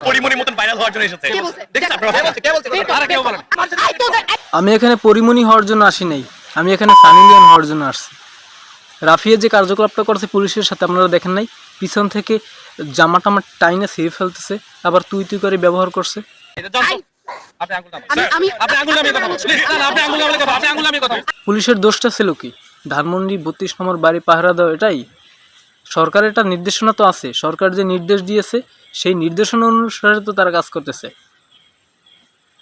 পরিমণি মতন ভাইরাল হওয়ার জন্য এসেছে। দেখেছেন আপনারা? কে বলছে? আর কেউ বলেন। আমি এখানে পরিমণি হওয়ার জন্য আসি নাই, আমি এখানে সানি লিওন হওয়ার জন্য আসছি। রাফিয়া যে কার্যকলাপটা করছে পুলিশের সাথে আপনারা দেখেন নাই? পিছন থেকে জামা টামা টাইনে ছিঁড়ে ফেলতেছে, আবার তুই তুই করে ব্যবহার করছে। আপনি আঙ্গুল নামান। আপনি আঙ্গুল নামিয়ে কথা বলুন। প্লিজ না আপনি আঙ্গুল নামিয়ে কথা, আপনি আঙ্গুল নামিয়ে কথা। পুলিশের দোষটা ছিল কি? ধানমন্ডি 32 নম্বর বাড়ি পাহারা দেওয়া, এটাই? সরকারের একটা নির্দেশনা তো আছে, সরকার যে নির্দেশ দিয়েছে সেই নির্দেশনা অনুসারে তো তারা কাজ করতেছে।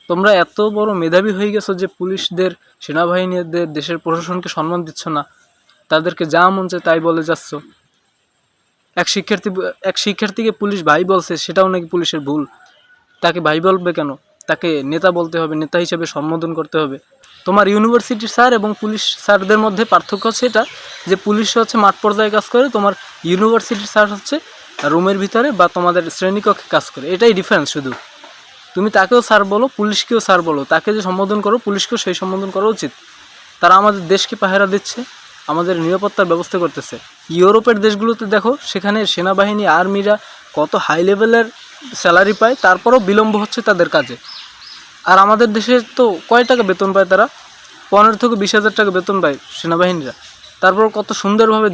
তোমরা এত বড় মেধাবী হয়ে গেছো যে পুলিশদের, সেনাবাহিনীদের, দেশের প্রশাসনকে সম্মান দিচ্ছ না, তাদেরকে যা মন চায় তাই বলে যাচ্ছ। এক শিক্ষার্থীকে পুলিশ ভাই বলছে, সেটাও নাকি পুলিশের ভুল। তাকে ভাই বলবে কেন? তাকে নেতা বলতে হবে, নেতা হিসেবে সম্বোধন করতে হবে। তোমার ইউনিভার্সিটির স্যার এবং পুলিশ স্যারদের মধ্যে পার্থক্য হচ্ছে এটা যে পুলিশ হচ্ছে মাঠ পর্যায়ে কাজ করে, তোমার ইউনিভার্সিটির স্যার হচ্ছে রুমের ভিতরে বা তোমাদের শ্রেণীকক্ষে কাজ করে। এটাই ডিফারেন্স শুধু। তুমি তাকেও স্যার বলো, পুলিশকেও স্যার বলো, তাকে যে সম্বোধন করো পুলিশকেও সেই সম্বোধন করা উচিত। তারা আমাদের দেশকে পাহারা দিচ্ছে, আমাদের নিরাপত্তার ব্যবস্থা করতেছে। ইউরোপের দেশগুলোতে দেখো, সেখানে সেনাবাহিনী আর্মিরা কত হাই লেভেলের স্যালারি পায়, তারপরও বিলম্ব হচ্ছে তাদের কাজে। আর আমাদের দেশে তো কয় টাকা বেতন পায় তারা? 15 থেকে 20,000 টাকা বেতন পায় সেনাবাহিনীরা, তারপর কত সুন্দরভাবে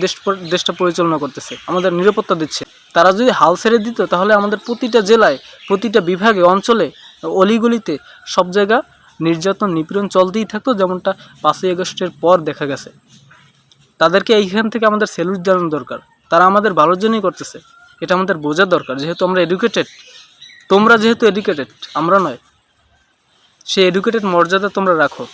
দেশটা পরিচালনা করতেছে, আমাদের নিরাপত্তা দিচ্ছে। তারা যদি হাল ছেড়ে দিত তাহলে আমাদের প্রতিটা জেলায়, প্রতিটা বিভাগে, অঞ্চলে, অলিগলিতে সব জায়গা নির্যাতন নিপীড়ন চলতেই থাকতো, যেমনটা 5ই আগস্টের পর দেখা গেছে। তাদেরকে এইখান থেকে আমাদের স্যালুট জানানো দরকার। তারা আমাদের ভালোর জন্যই করতেছে, এটা আমাদের বোঝা দরকার। যেহেতু আমরা এডুকেটেড, তোমরা যেহেতু এডুকেটেড, আমরা নয়, সেই এডুকেটেড মর্যাদা তোমরা রাখো।